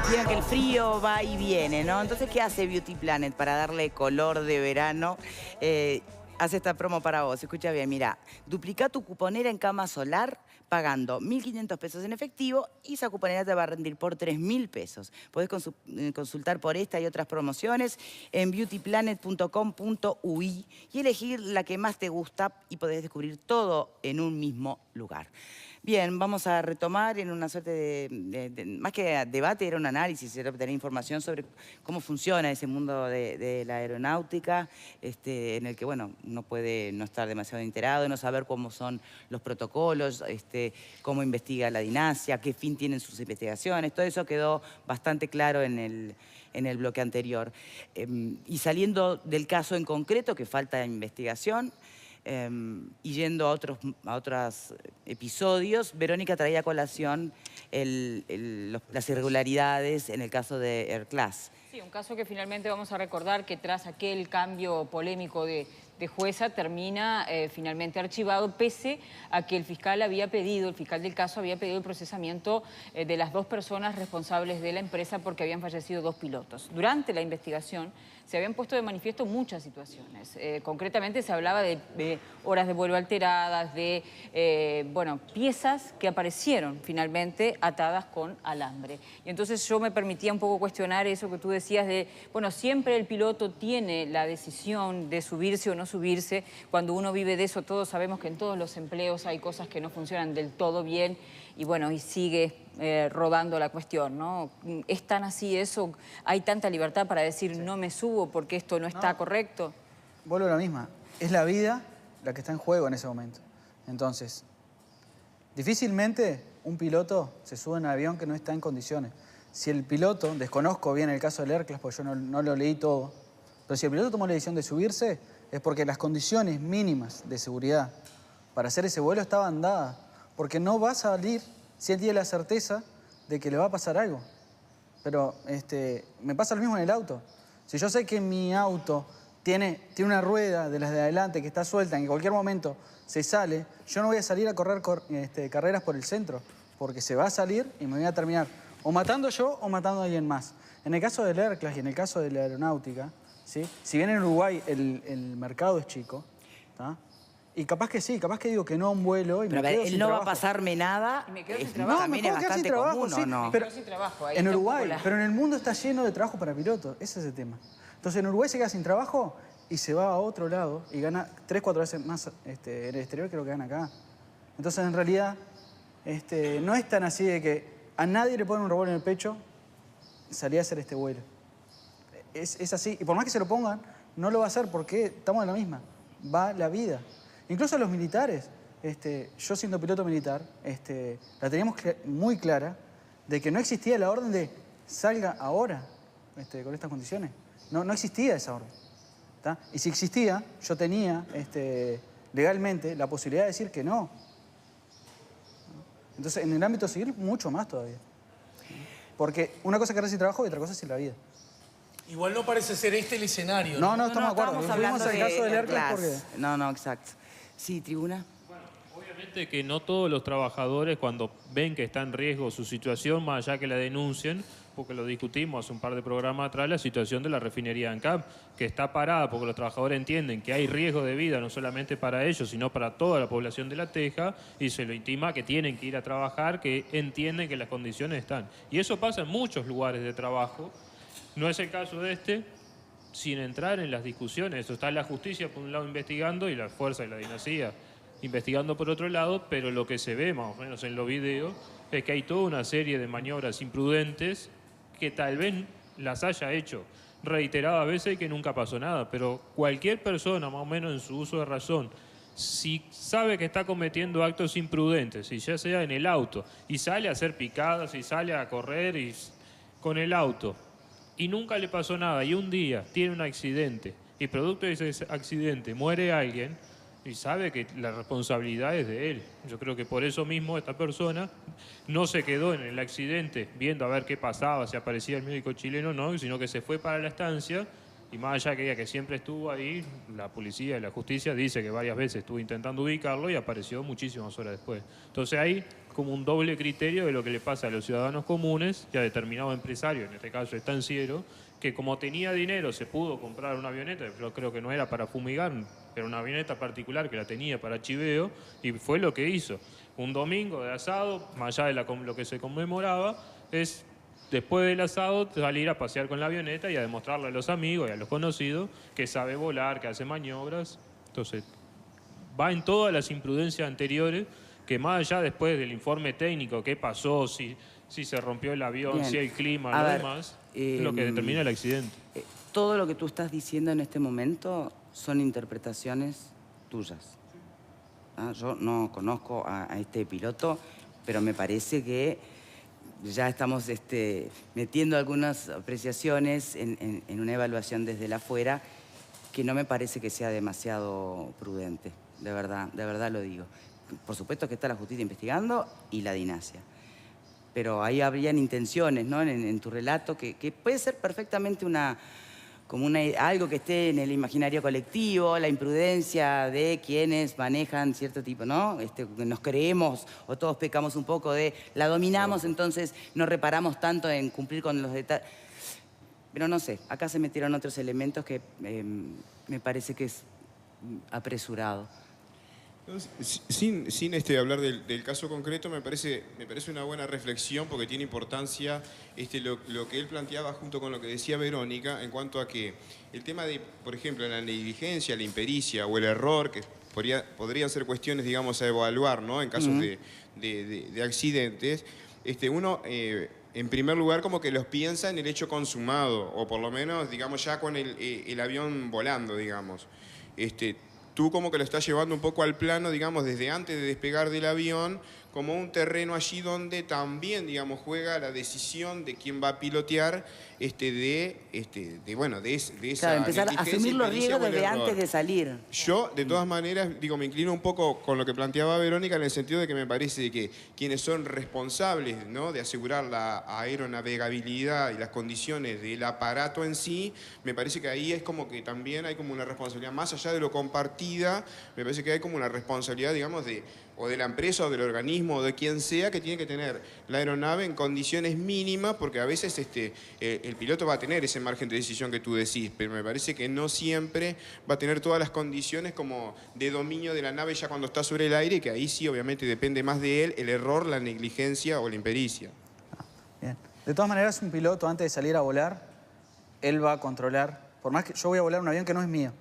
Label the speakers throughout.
Speaker 1: Vieron que el frío va y viene, ¿no? Entonces, ¿qué hace Beauty Planet para darle color de verano? Hace esta promo para vos. Escucha bien, mira. Duplica tu cuponera en cama solar pagando 1.500 pesos en efectivo y esa cuponera te va a rendir por 3.000 pesos. Podés consultar por esta y otras promociones en beautyplanet.com.uy y elegir la que más te gusta y podés descubrir todo en un mismo lugar. Bien, vamos a retomar en una suerte más que debate, era un análisis, era obtener información sobre cómo funciona ese mundo de la aeronáutica, en el que, bueno, uno puede no estar demasiado enterado, no saber cómo son los protocolos, cómo investiga la DINASIA, qué fin tienen sus investigaciones. Todo eso quedó bastante claro en el bloque anterior. Y saliendo del caso en concreto, que falta investigación, y yendo a otros episodios, Verónica traía a colación las irregularidades en el caso de Airclass.
Speaker 2: Sí, un caso que finalmente vamos a recordar que tras aquel cambio polémico de jueza termina finalmente archivado, pese a que el fiscal del caso había pedido el procesamiento de las 2 personas responsables de la empresa porque habían fallecido 2 pilotos. Durante la investigación se habían puesto de manifiesto muchas situaciones. Concretamente se hablaba de horas de vuelo alteradas, de piezas que aparecieron finalmente atadas con alambre. Y entonces yo me permitía un poco cuestionar eso que tú decías de, bueno, siempre el piloto tiene la decisión de subirse o no subirse. Cuando uno vive de eso, todos sabemos que en todos los empleos hay cosas que no funcionan del todo bien y bueno, y sigue rodando la cuestión, ¿no? ¿Es tan así eso? ¿Hay tanta libertad para decir no me subo porque esto no está correcto?
Speaker 3: Vuelvo a la misma. Es la vida la que está en juego en ese momento. Entonces, difícilmente un piloto se sube en un avión que no está en condiciones. Si el piloto, desconozco bien el caso del Airclass porque yo no lo leí todo, pero si el piloto tomó la decisión de subirse es porque las condiciones mínimas de seguridad para hacer ese vuelo estaban dadas. Porque no va a salir si él tiene la certeza de que le va a pasar algo. Pero me pasa lo mismo en el auto. Si yo sé que mi auto tiene una rueda de las de adelante que está suelta, en cualquier momento se sale, yo no voy a salir a correr carreras por el centro, porque se va a salir y me voy a terminar o matando yo o matando a alguien más. En el caso del Airclass y en el caso de la aeronáutica, ¿sí? Si bien en Uruguay el mercado es chico, ¿tá? Y capaz que sí, capaz que digo que no a un vuelo y
Speaker 1: pero
Speaker 3: me quedo sin trabajo.
Speaker 1: No va a pasarme nada.
Speaker 2: Y me quedo sin trabajo.
Speaker 1: También es bastante común,
Speaker 3: sí,
Speaker 1: ¿no?
Speaker 3: Pero
Speaker 2: sin trabajo, ahí
Speaker 3: en
Speaker 2: está
Speaker 3: Uruguay, pero en el mundo está lleno de trabajo para pilotos. Ese es el tema. Entonces en Uruguay se queda sin trabajo y se va a otro lado y gana 3, 4 veces más en el exterior que lo que gana acá. Entonces en realidad no es tan así de que a nadie le ponen un revólver en el pecho salir a hacer este vuelo. Es así. Y por más que se lo pongan, no lo va a hacer porque estamos en la misma. Va la vida. Incluso a los militares, yo siendo piloto militar, la teníamos muy clara de que no existía la orden de salga ahora con estas condiciones. No existía esa orden. ¿Tá? Y si existía, yo tenía legalmente la posibilidad de decir que no. Entonces, en el ámbito civil, mucho más todavía. Porque una cosa es quedar sin trabajo y otra cosa es sin la vida.
Speaker 4: Igual no parece ser el escenario.
Speaker 3: No, estamos de acuerdo.
Speaker 1: Estamos hablando
Speaker 3: del caso del
Speaker 1: Airclass.
Speaker 3: porque...
Speaker 1: No, exacto. Sí, tribuna.
Speaker 5: Bueno, obviamente que no todos los trabajadores cuando ven que está en riesgo su situación, más allá que la denuncien, porque lo discutimos hace un par de programas atrás, la situación de la refinería ANCAP, que está parada porque los trabajadores entienden que hay riesgo de vida no solamente para ellos, sino para toda la población de La Teja, y se lo intima que tienen que ir a trabajar, que entienden que las condiciones están. Y eso pasa en muchos lugares de trabajo. No es el caso de sin entrar en las discusiones. Eso está la justicia por un lado investigando y la fuerza y la dinastía investigando por otro lado, pero lo que se ve más o menos en los videos es que hay toda una serie de maniobras imprudentes que tal vez las haya hecho reiteradas veces y que nunca pasó nada, pero cualquier persona más o menos en su uso de razón, si sabe que está cometiendo actos imprudentes, y ya sea en el auto, y sale a hacer picadas, y sale a correr con el auto, y nunca le pasó nada, y un día tiene un accidente, y producto de ese accidente muere alguien, y sabe que la responsabilidad es de él. Yo creo que por eso mismo esta persona no se quedó en el accidente viendo a ver qué pasaba, si aparecía el médico chileno o no, sino que se fue para la estancia y más allá que ella que siempre estuvo ahí, la policía y la justicia dice que varias veces estuvo intentando ubicarlo y apareció muchísimas horas después. Entonces ahí como un doble criterio de lo que le pasa a los ciudadanos comunes y a determinado empresario, en este caso estanciero, que como tenía dinero se pudo comprar una avioneta, yo creo que no era para fumigar, era una avioneta particular que la tenía para chiveo, y fue lo que hizo. Un domingo de asado, más allá de lo que se conmemoraba, es después del asado salir a pasear con la avioneta y a demostrarle a los amigos y a los conocidos que sabe volar, que hace maniobras. Entonces, va en todas las imprudencias anteriores, que más allá después del informe técnico, qué pasó, si se rompió el avión,
Speaker 1: Bien.
Speaker 5: si hay clima,
Speaker 1: A
Speaker 5: lo
Speaker 1: ver,
Speaker 5: demás, es lo que determina el accidente.
Speaker 1: Todo lo que tú estás diciendo en este momento son interpretaciones tuyas. Yo no conozco a este piloto, pero me parece que ya estamos metiendo algunas apreciaciones en una evaluación desde el afuera que no me parece que sea demasiado prudente, de verdad lo digo. Por supuesto que está la justicia investigando y la DINASIA. Pero ahí habrían intenciones, ¿no? En tu relato que puede ser perfectamente algo que esté en el imaginario colectivo, la imprudencia de quienes manejan cierto tipo, ¿no? Que nos creemos o todos pecamos un poco la dominamos, entonces no reparamos tanto en cumplir con los detalles. Pero no sé, acá se metieron otros elementos que me parece que es apresurado.
Speaker 6: Sin hablar del caso concreto, me parece una buena reflexión porque tiene importancia lo que él planteaba junto con lo que decía Verónica en cuanto a que el tema de, por ejemplo, la negligencia, la impericia o el error, que podrían ser cuestiones, digamos, a evaluar, ¿no? En casos de accidentes, uno, en primer lugar, como que los piensa en el hecho consumado, o por lo menos, digamos, ya con el avión volando, digamos. Tú como que lo estás llevando un poco al plano, digamos, desde antes de despegar del avión, como un terreno allí donde también, digamos, juega la decisión de quién va a pilotear, bueno, de esa
Speaker 1: Claro, empezar a asumir los riesgos desde antes de salir.
Speaker 6: Yo, de todas maneras, me inclino un poco con lo que planteaba Verónica en el sentido de que me parece que quienes son responsables, ¿no?, de asegurar la aeronavegabilidad y las condiciones del aparato en sí, me parece que ahí es como que también hay como una responsabilidad, más allá de lo compartida, me parece que hay como una responsabilidad, digamos, o de la empresa o del organismo o de quien sea que tiene que tener la aeronave en condiciones mínimas, porque a veces el piloto va a tener ese margen de decisión que tú decís, pero me parece que no siempre va a tener todas las condiciones como de dominio de la nave ya cuando está sobre el aire, y que ahí sí obviamente depende más de él el error, la negligencia o la impericia.
Speaker 3: Bien. De todas maneras, un piloto antes de salir a volar, él va a controlar, por más que yo voy a volar un avión que no es mío.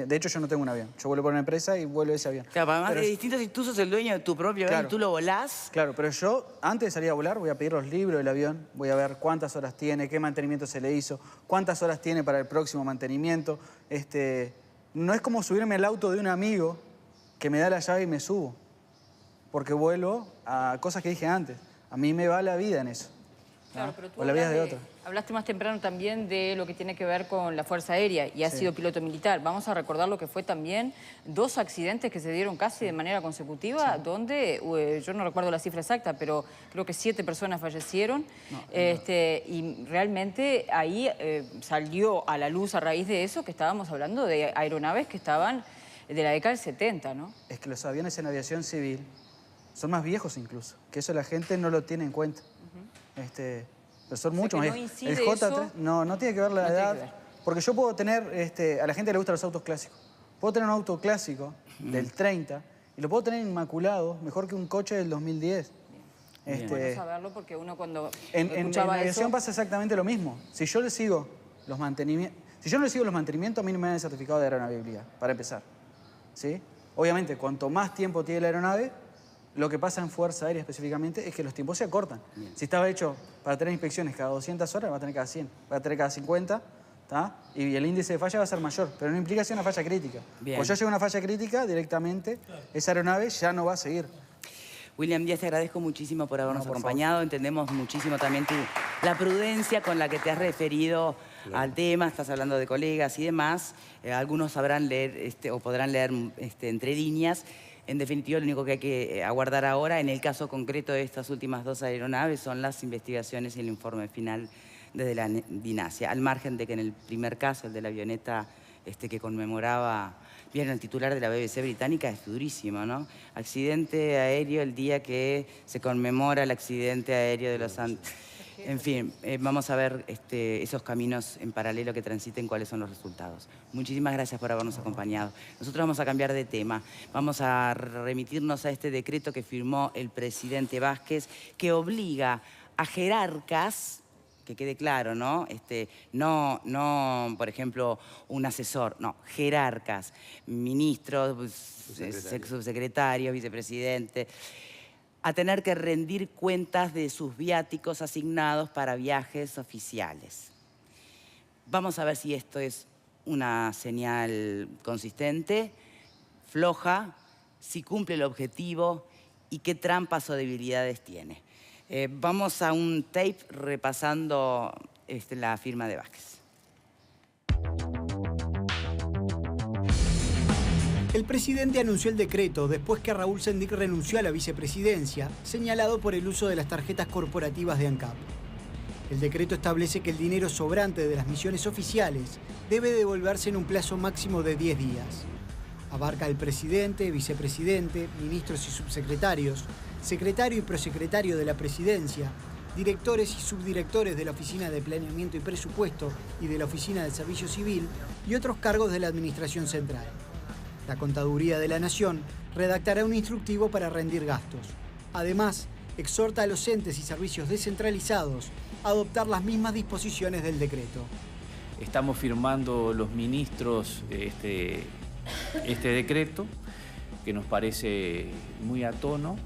Speaker 3: De hecho, yo no tengo un avión. Yo vuelo por una empresa y vuelo ese avión.
Speaker 1: Claro, además
Speaker 3: pero
Speaker 1: es distinto si tú sos el dueño de tu propio avión y tú lo volás.
Speaker 3: Claro, pero yo, antes de salir a volar, voy a pedir los libros del avión, voy a ver cuántas horas tiene, qué mantenimiento se le hizo, cuántas horas tiene para el próximo mantenimiento. No es como subirme al auto de un amigo que me da la llave y me subo, porque vuelo a cosas que dije antes. A mí me va la vida en eso.
Speaker 2: Claro, pero tú
Speaker 3: o la vida de otra.
Speaker 2: hablaste más temprano también de lo que tiene que ver con la Fuerza Aérea y has sido piloto militar. Vamos a recordar lo que fue también 2 accidentes que se dieron casi de manera consecutiva, donde, yo no recuerdo la cifra exacta, pero creo que 7 personas fallecieron. Y realmente ahí salió a la luz a raíz de eso que estábamos hablando de aeronaves que estaban de la década del 70, ¿no? Es
Speaker 3: que los aviones en aviación civil son más viejos incluso, que eso la gente no lo tiene en cuenta. Pero son mucho más viejos. El J3 no tiene que ver la edad, porque yo puedo tener, a la gente le gustan los autos clásicos. Puedo tener un auto clásico del 30 y lo puedo tener inmaculado, mejor que un coche del 2010.
Speaker 2: Bueno saberlo porque uno cuando
Speaker 3: en aviación pasa exactamente lo mismo. Si yo le sigo los mantenimientos, a mí no me dan el certificado de aeronavegabilidad, para empezar. ¿Sí? Obviamente, cuanto más tiempo tiene la aeronave, lo que pasa en Fuerza Aérea específicamente es que los tiempos se acortan. Si estaba hecho para tener inspecciones cada 200 horas, va a tener cada 100, va a tener cada 50, ¿tá? Y el índice de falla va a ser mayor, pero no implica que sea una falla crítica. Cuando yo llego a una falla crítica, directamente esa aeronave ya no va a seguir.
Speaker 1: William Díaz, te agradezco muchísimo por habernos acompañado. Entendemos muchísimo también la prudencia con la que te has referido al tema. Estás hablando de colegas y demás. Algunos sabrán leer o podrán leer entre líneas. En definitiva, lo único que hay que aguardar ahora, en el caso concreto de estas últimas 2 aeronaves, son las investigaciones y el informe final desde la DINASIA. Al margen de que en el primer caso, el de la avioneta que conmemoraba. Vieron, el titular de la BBC británica es durísimo, ¿no? Accidente aéreo el día que se conmemora el accidente aéreo de los Andes. En fin, vamos a ver esos caminos en paralelo que transiten, cuáles son los resultados. Muchísimas gracias por habernos acompañado. Nosotros vamos a cambiar de tema. Vamos a remitirnos a este decreto que firmó el presidente Vázquez, que obliga a jerarcas, que quede claro, ¿no? No, por ejemplo, un asesor, no, jerarcas, ministros, subsecretarios, vicepresidentes, a tener que rendir cuentas de sus viáticos asignados para viajes oficiales. Vamos a ver si esto es una señal consistente, floja, si cumple el objetivo y qué trampas o debilidades tiene. Vamos a un tape repasando la firma de Vázquez.
Speaker 7: El presidente anunció el decreto después que Raúl Sendic renunció a la vicepresidencia, señalado por el uso de las tarjetas corporativas de ANCAP. El decreto establece que el dinero sobrante de las misiones oficiales debe devolverse en un plazo máximo de 10 días. Abarca al presidente, vicepresidente, ministros y subsecretarios, secretario y prosecretario de la presidencia, directores y subdirectores de la Oficina de Planeamiento y Presupuesto y de la Oficina de Servicio Civil y otros cargos de la Administración Central. La Contaduría de la Nación redactará un instructivo para rendir gastos. Además, exhorta a los entes y servicios descentralizados a adoptar las mismas disposiciones del decreto.
Speaker 8: Estamos firmando los ministros este decreto, que nos parece muy a tono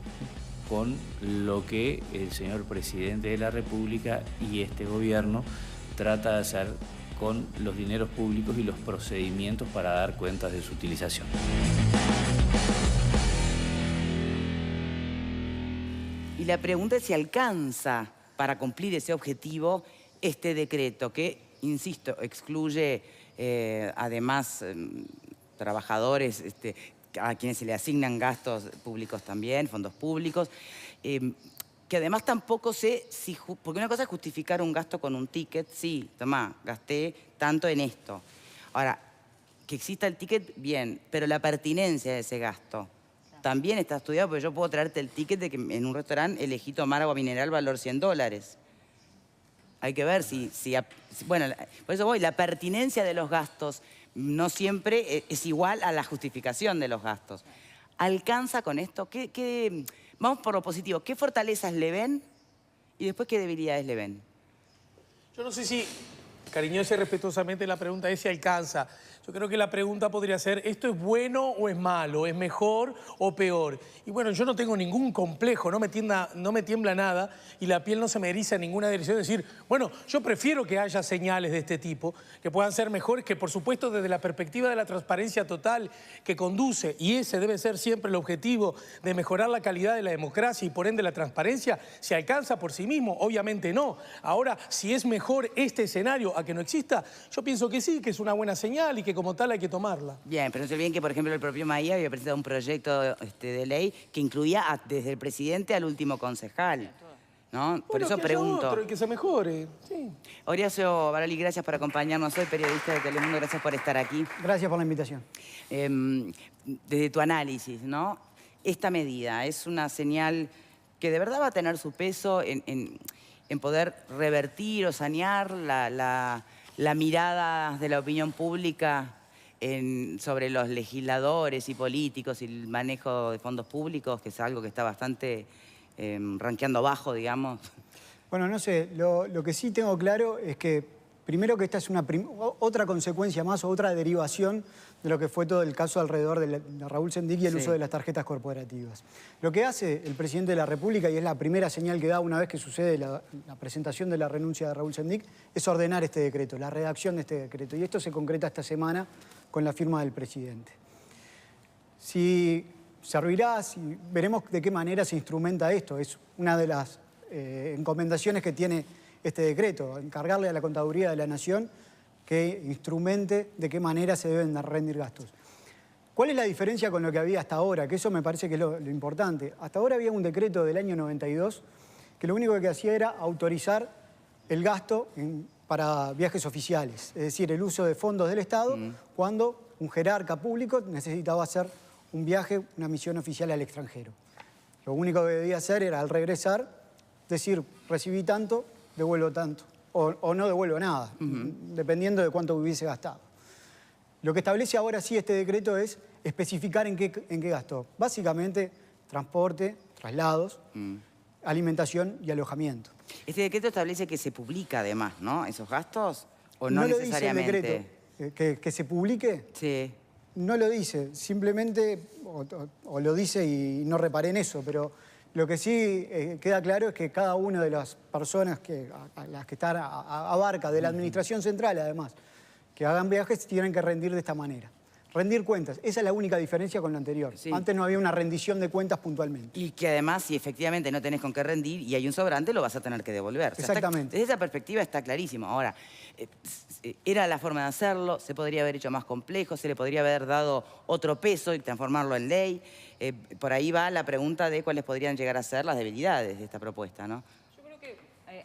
Speaker 8: con lo que el señor presidente de la República y este gobierno trata de hacer con los dineros públicos y los procedimientos para dar cuentas de su utilización.
Speaker 1: Y la pregunta es si alcanza para cumplir ese objetivo este decreto que, insisto, excluye además trabajadores a quienes se le asignan gastos públicos también, fondos públicos, que además tampoco sé si... Porque una cosa es justificar un gasto con un ticket, sí, tomá, gasté tanto en esto. Ahora, que exista el ticket, bien, pero la pertinencia de ese gasto también está estudiado, porque yo puedo traerte el ticket de que en un restaurante elegí tomar agua mineral valor $100. Hay que ver bueno, por eso voy, la pertinencia de los gastos no siempre es igual a la justificación de los gastos. ¿Alcanza con esto? Vamos por lo positivo. ¿Qué fortalezas le ven y después qué debilidades le ven?
Speaker 4: Yo no sé si, cariñosa y respetuosamente, la pregunta es si alcanza. Yo creo que la pregunta podría ser, ¿esto es bueno o es malo? ¿Es mejor o peor? Y bueno, yo no tengo ningún complejo, no me tiembla nada y la piel no se me eriza en ninguna dirección. Es decir, bueno, yo prefiero que haya señales de este tipo, que puedan ser mejores, que por supuesto desde la perspectiva de la transparencia total que conduce, y ese debe ser siempre el objetivo de mejorar la calidad de la democracia y por ende la transparencia, se alcanza por sí mismo, obviamente no. Ahora, si es mejor este escenario a que no exista, yo pienso que sí, que es una buena señal y que como tal hay que tomarla.
Speaker 1: Bien, pero no se olviden que, por ejemplo, el propio Maía había presentado un proyecto de ley que incluía desde el presidente al último concejal, ¿no? Por eso pregunto.
Speaker 4: Otro y que se mejore, sí.
Speaker 1: Horacio Baroli, gracias por acompañarnos. Soy periodista de Telemundo, gracias por estar aquí.
Speaker 7: Gracias por la invitación.
Speaker 1: Desde tu análisis, ¿no? Esta medida es una señal que de verdad va a tener su peso en poder revertir o sanear la mirada de la opinión pública sobre los legisladores y políticos y el manejo de fondos públicos, que es algo que está bastante rankeando bajo, digamos.
Speaker 7: Bueno, no sé, lo que sí tengo claro es que primero que esta es otra consecuencia más o otra derivación de lo que fue todo el caso alrededor de Raúl Sendic y el uso de las tarjetas corporativas. Lo que hace el presidente de la República, y es la primera señal que da una vez que sucede la presentación de la renuncia de Raúl Sendic, es ordenar este decreto, la redacción de este decreto. Y esto se concreta esta semana con la firma del presidente. Si servirá, veremos de qué manera se instrumenta esto. Es una de las encomendaciones que tiene este decreto, encargarle a la Contaduría de la Nación que instrumente de qué manera se deben rendir gastos. ¿Cuál es la diferencia con lo que había hasta ahora? Que eso me parece que es lo importante. Hasta ahora había un decreto del año 92 que lo único que hacía era autorizar el gasto en para viajes oficiales, es decir, el uso de fondos del Estado cuando un jerarca público necesitaba hacer un viaje, una misión oficial al extranjero. Lo único que debía hacer era, al regresar, decir, recibí tanto, devuelvo tanto, o no devuelvo nada, dependiendo de cuánto hubiese gastado. Lo que establece ahora sí este decreto es especificar en qué gastó. Básicamente, transporte, traslados, alimentación y alojamiento.
Speaker 1: Este decreto establece que se publica además, ¿no? ¿Esos gastos? ¿O no,
Speaker 7: No lo
Speaker 1: necesariamente?
Speaker 7: dice el decreto. ¿Que se publique?
Speaker 1: Sí.
Speaker 7: No lo dice. Simplemente, o lo dice y no reparé en eso, pero lo que sí queda claro es que cada una de las personas a las que están abarca, de la administración central además, que hagan viajes, tienen que rendir de esta manera. Rendir cuentas, esa es la única diferencia con la anterior.
Speaker 1: Sí.
Speaker 7: Antes no había una rendición de cuentas puntualmente.
Speaker 1: Y que además, si efectivamente no tenés con qué rendir y hay un sobrante, lo vas a tener que devolver. O sea,
Speaker 7: Exactamente.
Speaker 1: Desde esa perspectiva está clarísimo. Ahora, era la forma de hacerlo, se podría haber hecho más complejo, se le podría haber dado otro peso y transformarlo en ley. Por ahí va la pregunta de cuáles podrían llegar a ser las debilidades de esta propuesta, ¿no?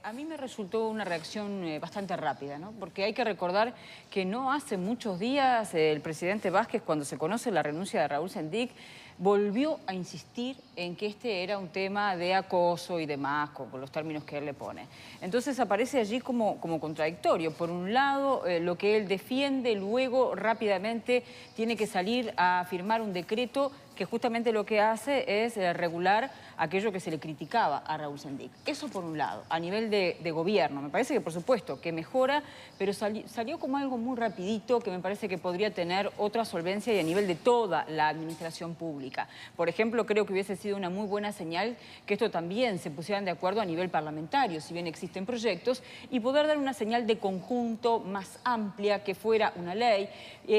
Speaker 2: A mí me resultó una reacción bastante rápida, ¿no? Porque hay que recordar que no hace muchos días el presidente Vázquez, cuando se conoce la renuncia de Raúl Sendic, volvió a insistir en que este era un tema de acoso y demás, con los términos que él le pone. Entonces aparece allí como contradictorio. Por un lado, lo que él defiende, luego rápidamente tiene que salir a firmar un decreto que justamente lo que hace es regular aquello que se le criticaba a Raúl Sendic. Eso por un lado, a nivel de gobierno. Me parece que, por supuesto, que mejora, pero salió como algo muy rapidito que me parece que podría tener otra solvencia y a nivel de toda la administración pública. Por ejemplo, creo que hubiese sido una muy buena señal que esto también se pusieran de acuerdo a nivel parlamentario, si bien existen proyectos, y poder dar una señal de conjunto más amplia que fuera una ley.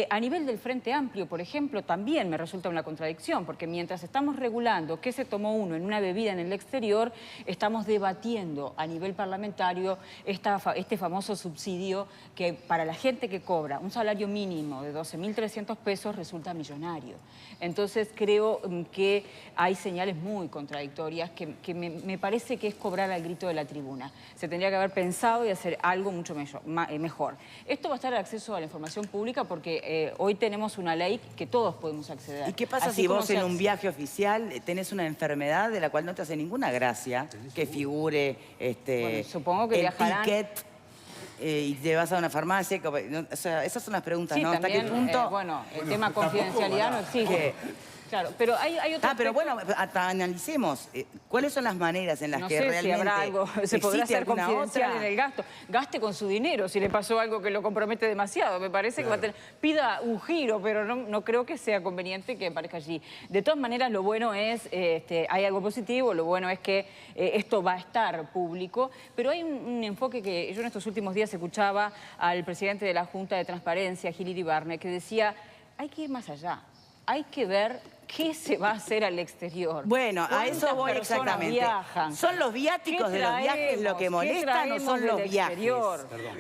Speaker 2: A nivel del Frente Amplio, por ejemplo, también me resulta una contradicción, porque mientras estamos regulando qué se tomó uno en una bebida en el exterior, estamos debatiendo a nivel parlamentario este famoso subsidio que para la gente que cobra un salario mínimo de 12.300 pesos resulta millonario. Entonces creo que hay señales muy contradictorias que me parece que es cobrar al grito de la tribuna. Se tendría que haber pensado y hacer algo mucho mejor. Esto va a estar al acceso a la información pública porque hoy tenemos una ley que todos podemos acceder.
Speaker 1: ¿Y qué pasa si vos en un viaje oficial tenés una enfermedad de la cual no te hace ninguna gracia que figure
Speaker 2: bueno, supongo que
Speaker 1: el
Speaker 2: viajarán...
Speaker 1: ticket y te vas a una farmacia? O sea, esas son las preguntas,
Speaker 2: Sí,
Speaker 1: ¿no?
Speaker 2: también,
Speaker 1: ¿Hasta qué punto?
Speaker 2: bueno, el tema confidencialidad no existe. Claro, pero hay otro
Speaker 1: pero
Speaker 2: aspecto...
Speaker 1: bueno, analicemos. ¿Cuáles son las maneras en las
Speaker 2: No
Speaker 1: que
Speaker 2: sé
Speaker 1: realmente
Speaker 2: si habrá algo, se podrá
Speaker 1: existe
Speaker 2: hacer
Speaker 1: alguna
Speaker 2: confidencial
Speaker 1: otra?
Speaker 2: en el gasto. Gaste con su dinero si le pasó algo que lo compromete demasiado. Me parece que va a tener... Pida un giro, pero no creo que sea conveniente que aparezca allí. De todas maneras, lo bueno es, hay algo positivo, lo bueno es que esto va a estar público, pero hay un enfoque que yo en estos últimos días escuchaba al presidente de la Junta de Transparencia, Gil Iribarne, que decía, hay que ir más allá, hay que ver ¿qué se va a hacer al exterior?
Speaker 1: Bueno, a eso voy exactamente.
Speaker 2: Viajan?
Speaker 1: ¿Son los viáticos de los viajes lo que molestan o son los viajes?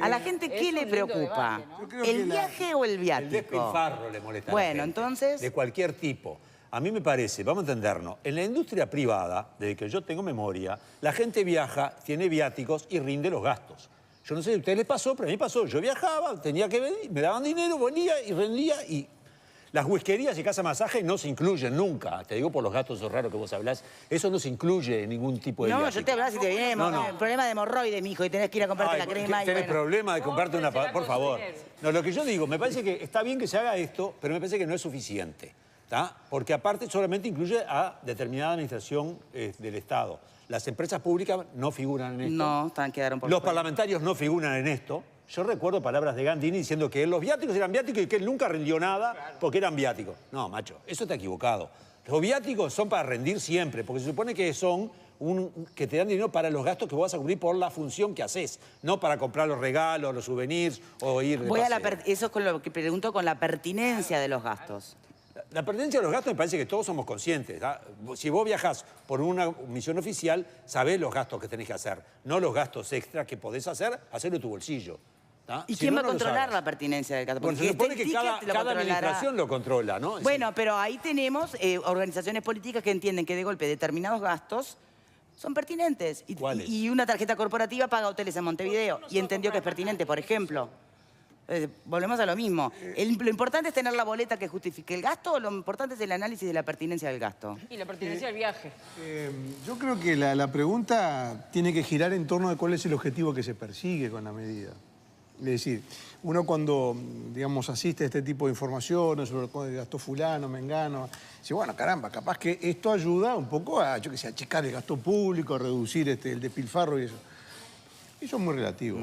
Speaker 1: A la gente, ¿qué le preocupa? ¿El viaje o el viático?
Speaker 9: El despilfarro le molesta a la gente,
Speaker 1: entonces...
Speaker 9: de cualquier tipo. A mí me parece, vamos a entendernos, en la industria privada, desde que yo tengo memoria, la gente viaja, tiene viáticos y rinde los gastos. Yo no sé si a ustedes les pasó, pero a mí pasó. Yo viajaba, tenía que venir, me daban dinero, venía y rendía y... Las whiskerías y casa masaje no se incluyen nunca. Te digo por los gastos raros que vos hablás. Eso no se incluye en ningún tipo de viático.
Speaker 1: Yo te hablaba si te viene problema de hemorroides, mijo, y tenés que ir a comprarte la crema.
Speaker 9: Tenés problema de comprarte una... Por favor. No, lo que yo digo, me parece que está bien que se haga esto, pero me parece que no es suficiente. ¿Tá? Porque aparte solamente incluye a determinada administración del Estado. Las empresas públicas no figuran en esto.
Speaker 1: No, quedaron por
Speaker 9: Los parlamentarios no figuran en esto. Yo recuerdo palabras de Gandini diciendo que los viáticos eran viáticos y que él nunca rindió nada porque eran viáticos. No, macho, eso está equivocado. Los viáticos son para rendir siempre, porque se supone que son que te dan dinero para los gastos que vos vas a cubrir por la función que haces, no para comprar los regalos, los souvenirs o ir de paseo.
Speaker 1: Eso es con lo que pregunto, con la pertinencia de los gastos.
Speaker 9: La pertenencia de los gastos me parece que todos somos conscientes. ¿Да? Si vos viajás por una misión oficial, sabés los gastos que tenés que hacer, no los gastos extras que podés hacerlo de tu bolsillo. ¿Ah?
Speaker 1: ¿Y quién va a controlar la pertinencia del gasto?
Speaker 9: Bueno, se supone que cada administración lo controla, ¿no?
Speaker 1: Bueno, pero ahí tenemos organizaciones políticas que entienden que de golpe determinados gastos son pertinentes.
Speaker 9: ¿Cuáles?
Speaker 1: Y una tarjeta corporativa paga hoteles en Montevideo y entendió que es pertinente, por ejemplo. Volvemos a lo mismo. ¿Lo importante es tener la boleta que justifique el gasto o lo importante es el análisis de la pertinencia del gasto?
Speaker 2: Y la pertinencia del viaje.
Speaker 10: Yo creo que la pregunta tiene que girar en torno de cuál es el objetivo que se persigue con la medida. Es decir, uno cuando, digamos, asiste a este tipo de informaciones sobre cuánto gastó fulano, mengano, dice, bueno, caramba, capaz que esto ayuda un poco a, yo qué sé, a achicar el gasto público, a reducir el despilfarro y eso. Eso es muy relativo,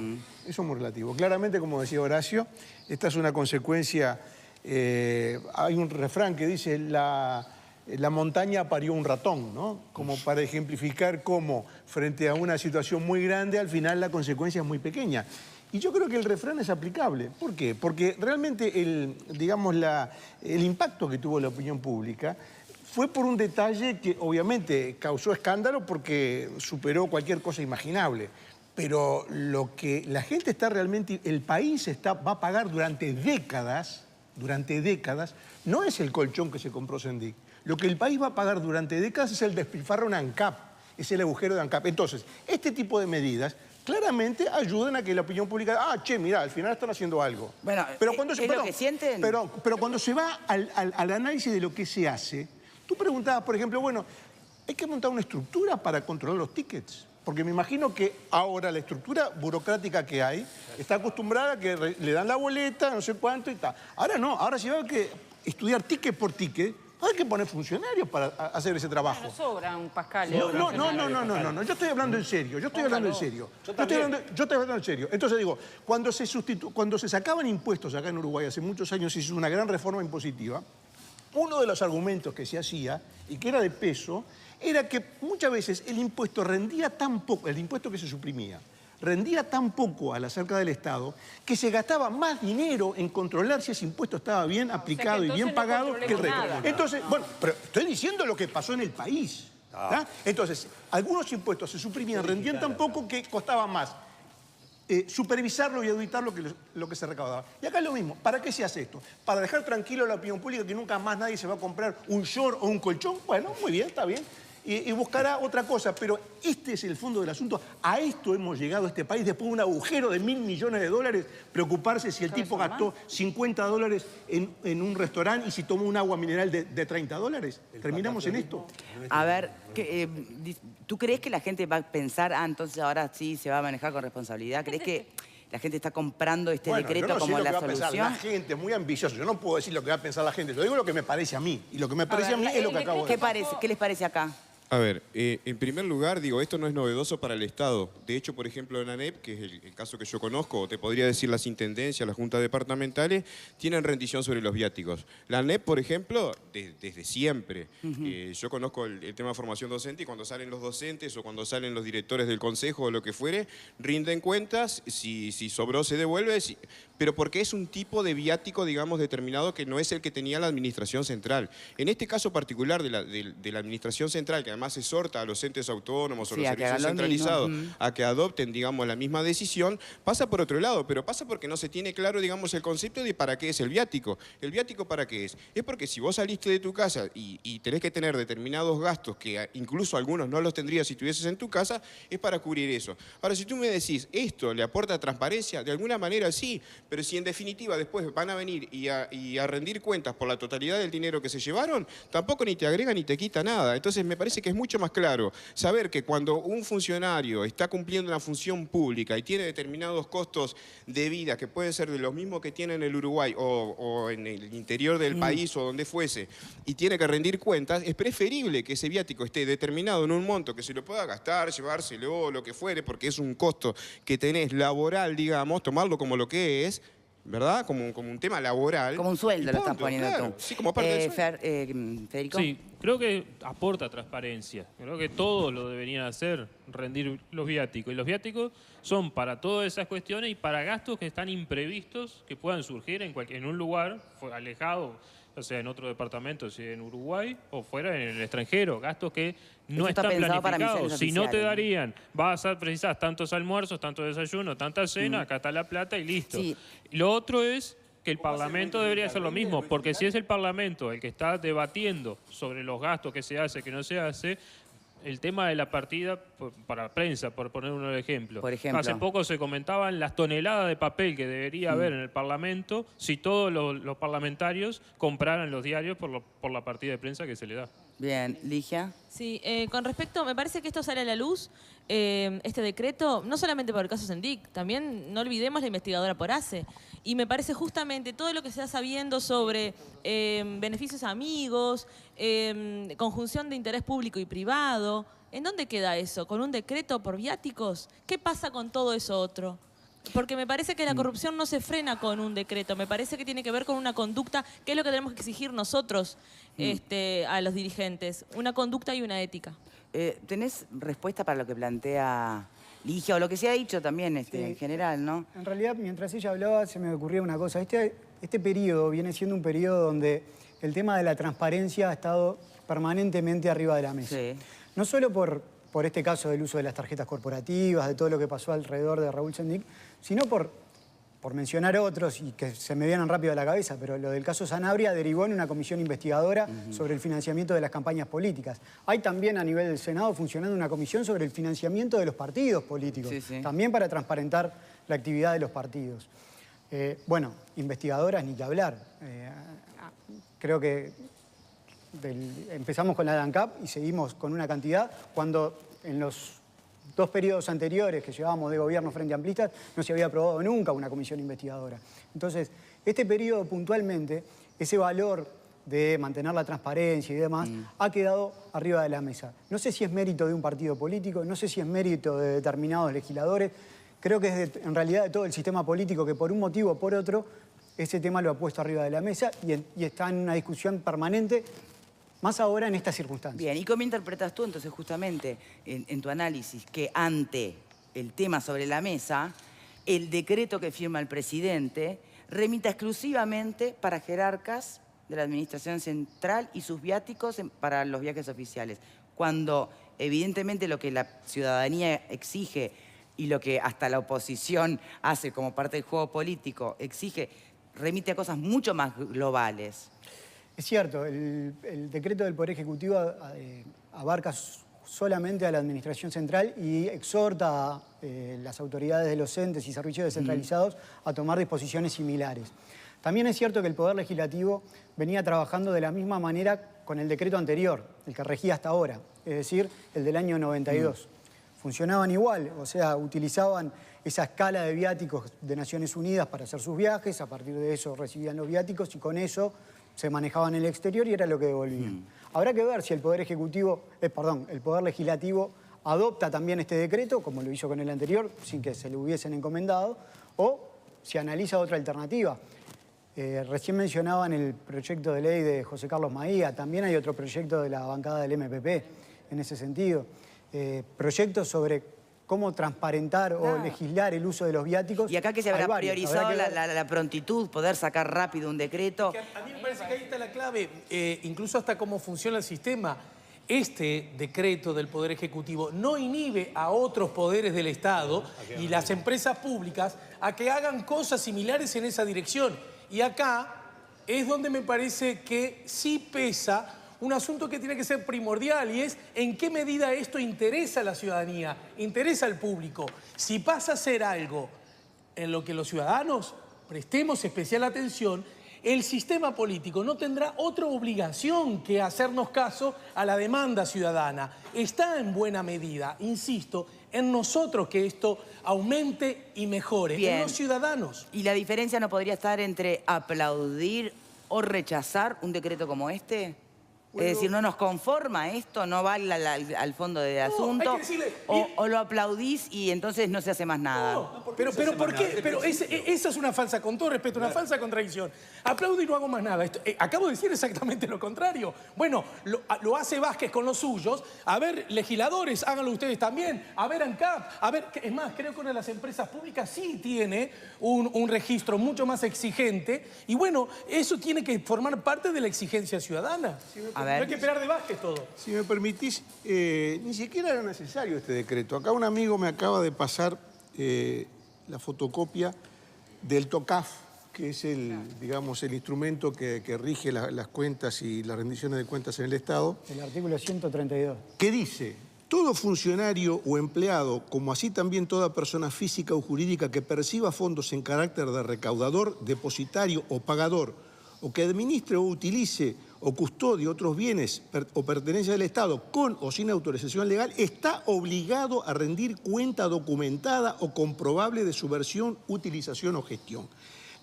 Speaker 10: eso es muy relativo. Claramente, como decía Horacio, esta es una consecuencia, hay un refrán que dice, la montaña parió un ratón, ¿no? Como para ejemplificar cómo, frente a una situación muy grande, al final la consecuencia es muy pequeña. Y yo creo que el refrán es aplicable. ¿Por qué? Porque realmente el impacto que tuvo la opinión pública fue por un detalle que obviamente causó escándalo porque superó cualquier cosa imaginable. Pero lo que la gente está realmente, el país va a pagar durante décadas, no es el colchón que se compró Sendik. Lo que el país va a pagar durante décadas es el despilfarro en ANCAP, es el agujero de ANCAP. Entonces, este tipo de medidas claramente ayudan a que la opinión pública, mirá, al final están haciendo algo.
Speaker 1: Bueno,
Speaker 10: pero cuando
Speaker 1: ¿es lo que sienten?
Speaker 10: Pero cuando se va al análisis de lo que se hace, tú preguntabas, por ejemplo, bueno, hay que montar una estructura para controlar los tickets. Porque me imagino que ahora la estructura burocrática que hay está acostumbrada a que le dan la boleta, no sé cuánto y tal. Ahora no, ahora si hay que estudiar ticket por ticket, hay que poner funcionarios para hacer ese trabajo.
Speaker 2: No sobran, Pascal.
Speaker 10: No, yo estoy hablando en serio, yo estoy hablando en serio. Entonces digo, cuando se sacaban impuestos acá en Uruguay, hace muchos años se hizo una gran reforma impositiva, uno de los argumentos que se hacía, y que era de peso, era que muchas veces el impuesto rendía tan poco, el impuesto que se suprimía, rendía tan poco a la cerca del Estado que se gastaba más dinero en controlar si ese impuesto estaba bien aplicado y bien pagado que el resto. Entonces, bueno, pero estoy diciendo lo que pasó en el país. Entonces, algunos impuestos se suprimían, rendían tan poco que costaba más supervisarlo y auditar lo que se recaudaba. Y acá es lo mismo. ¿Para qué se hace esto? ¿Para dejar tranquilo a la opinión pública que nunca más nadie se va a comprar un short o un colchón? Bueno, muy bien, está bien. Y buscará otra cosa, pero este es el fondo del asunto. A esto hemos llegado a este país después de un agujero de $1.000 millones, preocuparse si el tipo gastó $50 en un restaurante y si tomó un agua mineral de $30. ¿Terminamos en esto?
Speaker 1: A ver, ¿tú crees que la gente va a pensar, entonces ahora sí se va a manejar con responsabilidad? ¿Crees que la gente está comprando este decreto como la solución?
Speaker 10: La gente es muy ambiciosa. Yo no puedo decir lo que va a pensar la gente. Yo digo lo que me parece a mí. Y lo que me parece a mí es lo que acabo de decir.
Speaker 1: ¿Qué les parece acá?
Speaker 6: A ver, en primer lugar, digo, esto no es novedoso para el Estado. De hecho, por ejemplo, en ANEP, que es el caso que yo conozco, o te podría decir las intendencias, las juntas departamentales, tienen rendición sobre los viáticos. La ANEP, por ejemplo, desde siempre. Yo conozco el tema de formación docente y cuando salen los docentes o cuando salen los directores del consejo o lo que fuere, rinden cuentas, si sobró se devuelve, pero porque es un tipo de viático, digamos, determinado que no es el que tenía la administración central. En este caso particular de la administración central, que además exhorta a los entes autónomos o los servicios centralizados a que adopten, digamos, la misma decisión, pasa por otro lado, pero pasa porque no se tiene claro, digamos, el concepto de para qué es el viático. ¿El viático para qué es? Es porque si vos saliste de tu casa y tenés que tener determinados gastos que incluso algunos no los tendrías si estuvieses en tu casa, es para cubrir eso. Ahora, si tú me decís, ¿esto le aporta transparencia? De alguna manera sí, pero si en definitiva después van a venir y a rendir cuentas por la totalidad del dinero que se llevaron, tampoco ni te agrega ni te quita nada. Entonces me parece que es mucho más claro saber que cuando un funcionario está cumpliendo una función pública y tiene determinados costos de vida que pueden ser de los mismos que tiene en el Uruguay o en el interior del país o donde fuese, y tiene que rendir cuentas, es preferible que ese viático esté determinado en un monto que se lo pueda gastar, llevárselo o lo que fuere, porque es un costo que tenés laboral, digamos, tomarlo como lo que es, ¿verdad? Como un tema laboral.
Speaker 1: Como un sueldo lo estás poniendo
Speaker 6: claro.
Speaker 1: tú.
Speaker 6: Sí, como parte del sueldo.
Speaker 1: Federico.
Speaker 5: Sí, creo que aporta transparencia. Creo que todos lo deberían hacer, rendir los viáticos. Y los viáticos son para todas esas cuestiones y para gastos que están imprevistos, que puedan surgir en un lugar alejado, o sea, en otro departamento, si en Uruguay o fuera en el extranjero. Gastos que no están planificados. Si no te darían, precisás tantos almuerzos, tanto desayuno, tanta cena, acá está la plata y listo.
Speaker 1: Sí.
Speaker 5: Lo otro es que el Parlamento debería hacer lo mismo, porque si es el Parlamento el que está debatiendo sobre los gastos que se hace, que no se hace, el tema de la partida para prensa, por poner un ejemplo.
Speaker 1: Por ejemplo.
Speaker 5: Hace poco se comentaban las toneladas de papel que debería haber en el Parlamento si todos los parlamentarios compraran los diarios por la partida de prensa que se le da.
Speaker 1: Bien, Ligia.
Speaker 11: Sí, con respecto, me parece que esto sale a la luz, este decreto, no solamente por el caso Sendik, también no olvidemos la investigadora por ACE. Y me parece justamente todo lo que se está sabiendo sobre beneficios a amigos, conjunción de interés público y privado. ¿En dónde queda eso? ¿Con un decreto por viáticos? ¿Qué pasa con todo eso otro? Porque me parece que la corrupción no se frena con un decreto, me parece que tiene que ver con una conducta, que es lo que tenemos que exigir nosotros a los dirigentes, una conducta y una ética.
Speaker 1: ¿Tenés respuesta para lo que plantea Ligia o lo que se ha dicho también en general, no?
Speaker 7: En realidad, mientras ella hablaba, se me ocurría una cosa. Este periodo viene siendo un periodo donde el tema de la transparencia ha estado permanentemente arriba de la mesa.
Speaker 1: Sí.
Speaker 7: No solo por este caso del uso de las tarjetas corporativas, de todo lo que pasó alrededor de Raúl Sendik, sino por mencionar otros y que se me vienen rápido a la cabeza, pero lo del caso Sanabria derivó en una comisión investigadora sobre el financiamiento de las campañas políticas. Hay también a nivel del Senado funcionando una comisión sobre el financiamiento de los partidos políticos, también para transparentar la actividad de los partidos. Bueno, investigadoras ni que hablar. Creo que empezamos con la de ANCAP y seguimos con una cantidad cuando en los 2 periodos anteriores que llevábamos de gobierno frente amplistas no se había aprobado nunca una comisión investigadora. Entonces, este periodo puntualmente, ese valor de mantener la transparencia y demás, ha quedado arriba de la mesa. No sé si es mérito de un partido político, no sé si es mérito de determinados legisladores, creo que es en realidad de todo el sistema político que por un motivo o por otro ese tema lo ha puesto arriba de la mesa y está en una discusión permanente, más ahora en estas circunstancias.
Speaker 1: Bien, ¿y cómo interpretas tú entonces justamente en tu análisis que ante el tema sobre la mesa, el decreto que firma el presidente remita exclusivamente para jerarcas de la administración central y sus viáticos para los viajes oficiales? Cuando evidentemente lo que la ciudadanía exige y lo que hasta la oposición hace como parte del juego político exige, remite a cosas mucho más globales.
Speaker 7: Es cierto, el decreto del Poder Ejecutivo abarca solamente a la Administración Central y exhorta a las autoridades de los entes y servicios descentralizados a tomar disposiciones similares. También es cierto que el Poder Legislativo venía trabajando de la misma manera con el decreto anterior, el que regía hasta ahora, es decir, el del año 92. Funcionaban igual, o sea, utilizaban esa escala de viáticos de Naciones Unidas para hacer sus viajes, a partir de eso recibían los viáticos y con eso se manejaban en el exterior y era lo que devolvían. Habrá que ver si el Poder Legislativo adopta también este decreto, como lo hizo con el anterior, sin que se le hubiesen encomendado, o si analiza otra alternativa. Recién mencionaban el proyecto de ley de José Carlos Maía, también hay otro proyecto de la bancada del MPP en ese sentido. Proyectos sobre cómo transparentar o legislar el uso de los viáticos.
Speaker 1: Y acá que se habrá priorizado la prontitud, poder sacar rápido un decreto.
Speaker 4: A mí me parece que ahí está la clave, incluso hasta cómo funciona el sistema. Este decreto del Poder Ejecutivo no inhibe a otros poderes del Estado y las empresas públicas a que hagan cosas similares en esa dirección. Y acá es donde me parece que sí pesa un asunto que tiene que ser primordial y es en qué medida esto interesa a la ciudadanía, interesa al público. Si pasa a ser algo en lo que los ciudadanos prestemos especial atención, el sistema político no tendrá otra obligación que hacernos caso a la demanda ciudadana. Está en buena medida, insisto, en nosotros que esto aumente y mejore, en los ciudadanos.
Speaker 1: ¿Y la diferencia no podría estar entre aplaudir o rechazar un decreto como este? Bueno, es decir, no nos conforma esto, no va al fondo del asunto,
Speaker 4: hay que decirle,
Speaker 1: o lo aplaudís y entonces no se hace más nada.
Speaker 4: No, pero ¿por qué? Pero esa es una falsa, con todo respeto, una falsa contradicción. Aplaudo y no hago más nada. Acabo de decir exactamente lo contrario. Bueno, lo hace Vázquez con los suyos. A ver, legisladores, háganlo ustedes también. A ver, ANCAP. A ver, es más, creo que una de las empresas públicas sí tiene un registro mucho más exigente. Y bueno, eso tiene que formar parte de la exigencia ciudadana. No hay que esperar de Vázquez todo.
Speaker 10: Si me permitís, ni siquiera era necesario este decreto. Acá un amigo me acaba de pasar la fotocopia del TOCAF, que es digamos, el instrumento que rige las cuentas y las rendiciones de cuentas en el Estado.
Speaker 7: El artículo 132.
Speaker 10: ¿Qué dice? Todo funcionario o empleado, como así también toda persona física o jurídica que perciba fondos en carácter de recaudador, depositario o pagador, o que administre o utilice o custodie otros bienes o pertenencias del Estado con o sin autorización legal, está obligado a rendir cuenta documentada o comprobable de su versión, utilización o gestión.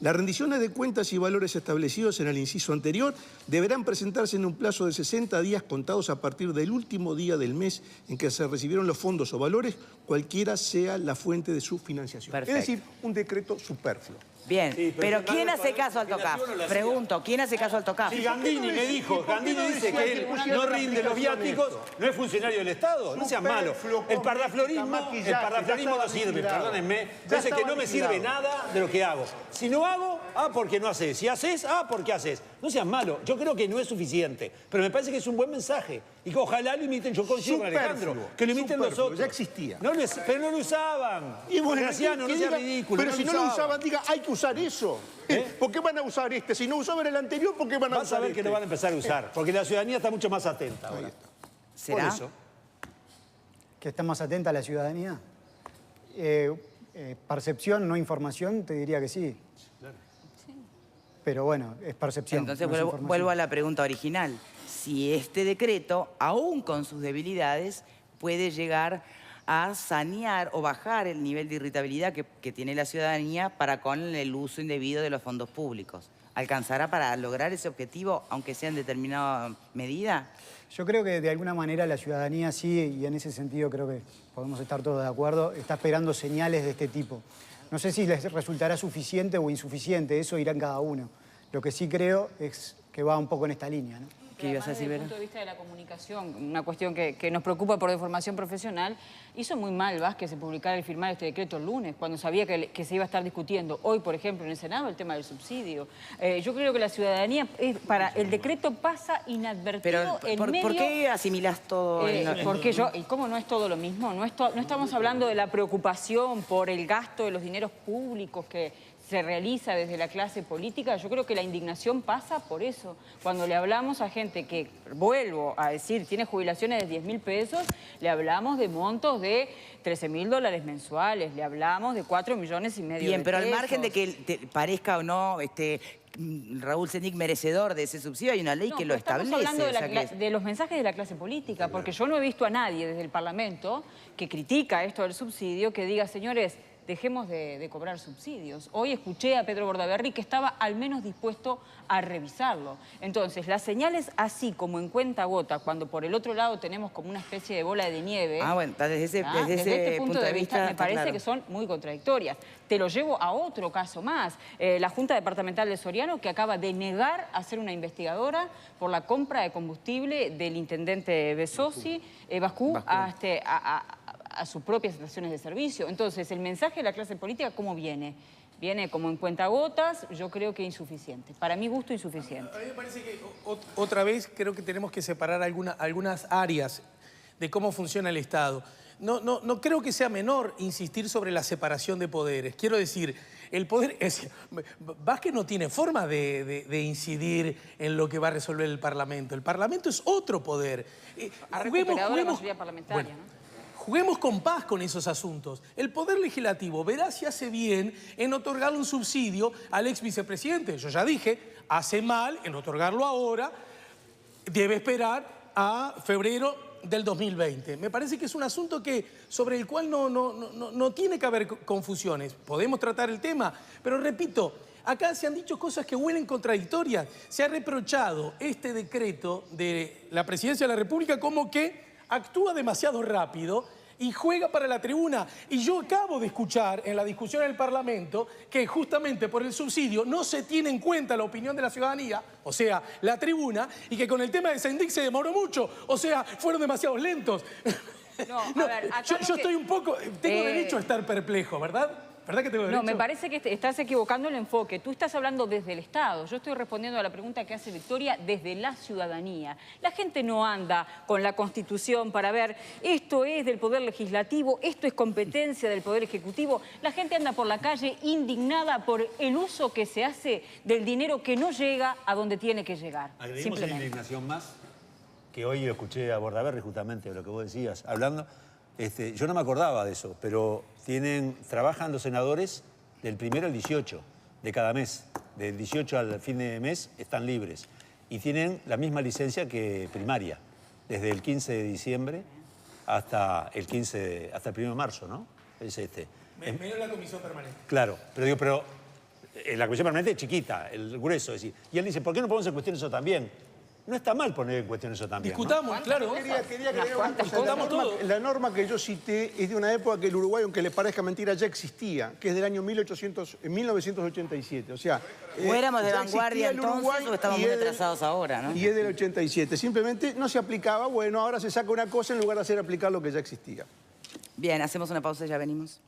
Speaker 10: Las rendiciones de cuentas y valores establecidos en el inciso anterior deberán presentarse en un plazo de 60 días contados a partir del último día del mes en que se recibieron los fondos o valores, cualquiera sea la fuente de su financiación.
Speaker 1: Perfecto.
Speaker 10: Es decir, un decreto superfluo.
Speaker 1: Bien,
Speaker 9: Sí,
Speaker 1: pero ¿quién
Speaker 9: Fernando
Speaker 1: hace caso al TOCAF?
Speaker 9: no la hacía.
Speaker 1: Pregunto, ¿quién hace caso al TOCAF?
Speaker 9: Si Gandini me dijo, Gandini dice que él no rinde los viáticos, no es funcionario del Estado, no seas malo. El parlaflorismo no sirve, perdónenme. Dice que no me sirve nada de lo que hago. Si no hago, porque no haces. Si haces, porque haces. No seas malo. Yo creo que no es suficiente, pero me parece que es un buen mensaje. Y que ojalá lo imiten, yo coincido con Alejandro, que lo imiten los otros.
Speaker 10: Ya existía.
Speaker 9: Pero no lo usaban.
Speaker 10: Y bueno,
Speaker 9: Graciano, no sea ridículo.
Speaker 10: Pero si no lo usaban, diga, hay que usar eso. ¿Por qué van a usar este? Si no usaban el anterior, ¿por qué van a usar este?
Speaker 9: Vas a ver que lo van a empezar a usar, porque la ciudadanía está mucho más atenta ahora.
Speaker 1: ¿Será?
Speaker 9: Por eso.
Speaker 7: ¿Que está más atenta a la ciudadanía? Percepción, no información, te diría que sí. Pero bueno, es percepción.
Speaker 1: Entonces
Speaker 7: no es
Speaker 1: vuelvo a la pregunta original. Si este decreto, aún con sus debilidades, puede llegar a sanear o bajar el nivel de irritabilidad que tiene la ciudadanía para con el uso indebido de los fondos públicos. ¿Alcanzará para lograr ese objetivo, aunque sea en determinada medida?
Speaker 7: Yo creo que de alguna manera la ciudadanía sí, y en ese sentido creo que podemos estar todos de acuerdo, está esperando señales de este tipo. No sé si les resultará suficiente o insuficiente, eso irá en cada uno. Lo que sí creo es que va un poco en esta línea, ¿no?
Speaker 1: ¿Qué ibas a decir,
Speaker 2: Desde el
Speaker 1: Vera?
Speaker 2: punto de vista de la comunicación, una cuestión que nos preocupa por deformación profesional, hizo muy mal Vázquez en publicar y firmar este decreto el lunes, cuando sabía que se iba a estar discutiendo hoy, por ejemplo, en el Senado, el tema del subsidio. Yo creo que la ciudadanía, el decreto pasa inadvertido
Speaker 1: Pero,
Speaker 2: en medio...
Speaker 1: ¿por qué asimilás todo?
Speaker 2: Porque ¿y cómo no es todo lo mismo? No estamos hablando de la preocupación por el gasto de los dineros públicos que se realiza desde la clase política. Yo creo que la indignación pasa por eso. Cuando le hablamos a gente que, vuelvo a decir, tiene jubilaciones de 10.000 pesos, le hablamos de montos de $13.000 mensuales, le hablamos de 4,5 millones
Speaker 1: Bien, pero al
Speaker 2: pesos.
Speaker 1: margen de que te parezca o no Raúl Sendic merecedor de ese subsidio, hay una ley que lo establece.
Speaker 2: Estamos hablando
Speaker 1: o sea que
Speaker 2: de los mensajes de la clase política, porque yo no he visto a nadie desde el Parlamento que critica esto del subsidio, que diga, señores, dejemos de cobrar subsidios. Hoy escuché a Pedro Bordaberry que estaba al menos dispuesto a revisarlo. Entonces, las señales así como en cuentagota, cuando por el otro lado tenemos como una especie de bola de nieve...
Speaker 1: bueno, desde
Speaker 2: este punto de vista me
Speaker 1: está
Speaker 2: parece
Speaker 1: claro.
Speaker 2: que son muy contradictorias. Te lo llevo a otro caso más. La Junta Departamental de Soriano, que acaba de negar a ser una investigadora por la compra de combustible del intendente Besosi, Bascú, a sus propias estaciones de servicio. Entonces, el mensaje de la clase política, ¿cómo viene? Viene como en cuentagotas, yo creo que insuficiente. Para mi gusto, insuficiente.
Speaker 4: A mí me parece que otra vez creo que tenemos que separar algunas áreas de cómo funciona el Estado. No creo que sea menor insistir sobre la separación de poderes. Quiero decir, el poder... Vázquez no tiene forma de incidir en lo que va a resolver el Parlamento. El Parlamento es otro poder.
Speaker 2: Ha recuperado la mayoría parlamentaria, ¿no?
Speaker 4: Juguemos con paz con esos asuntos. El Poder Legislativo verá si hace bien en otorgarle un subsidio al ex vicepresidente. Yo ya dije, hace mal en otorgarlo ahora, debe esperar a febrero del 2020. Me parece que es un asunto sobre el cual no tiene que haber confusiones. Podemos tratar el tema, pero repito, acá se han dicho cosas que huelen contradictorias. Se ha reprochado este decreto de la Presidencia de la República como que actúa demasiado rápido y juega para la tribuna. Y yo acabo de escuchar en la discusión en el Parlamento que justamente por el subsidio no se tiene en cuenta la opinión de la ciudadanía, o sea, la tribuna, y que con el tema de Sendic se demoró mucho, o sea, fueron demasiado lentos. Yo estoy un poco... Tengo derecho a estar perplejo, ¿verdad? ¿Verdad que tengo derecho?
Speaker 2: No, me parece que estás equivocando el enfoque. Tú estás hablando desde el Estado. Yo estoy respondiendo a la pregunta que hace Victoria desde la ciudadanía. La gente no anda con la Constitución para ver esto es del Poder Legislativo, esto es competencia del Poder Ejecutivo. La gente anda por la calle indignada por el uso que se hace del dinero que no llega a donde tiene que llegar.
Speaker 9: ¿Agreguemos una indignación más? que hoy escuché a Bordaberry justamente de lo que vos decías, hablando, yo no me acordaba de eso, pero trabajan los senadores del 1 al 18 de cada mes. Del 18 al fin de mes están libres. Y tienen la misma licencia que primaria, desde el 15 de diciembre hasta el 1 de marzo, ¿no? Es
Speaker 4: Menos la comisión permanente.
Speaker 9: Claro, pero la comisión permanente es chiquita, el grueso, es decir. Y él dice, ¿por qué no ponemos en cuestión eso también? No está mal poner en cuestión eso también.
Speaker 4: Discutamos,
Speaker 9: ¿no?
Speaker 4: claro.
Speaker 10: Quería agregar una cosa. La norma que yo cité es de una época que el Uruguay, aunque le parezca mentira, ya existía, que es del año 1987. O sea,
Speaker 1: o éramos de
Speaker 10: ya
Speaker 1: vanguardia
Speaker 10: existía el Uruguay
Speaker 1: entonces o estamos muy atrasados ahora, ¿no?
Speaker 10: Y es del 87. Simplemente no se aplicaba, bueno, ahora se saca una cosa en lugar de hacer aplicar lo que ya existía.
Speaker 1: Bien, hacemos una pausa y ya venimos.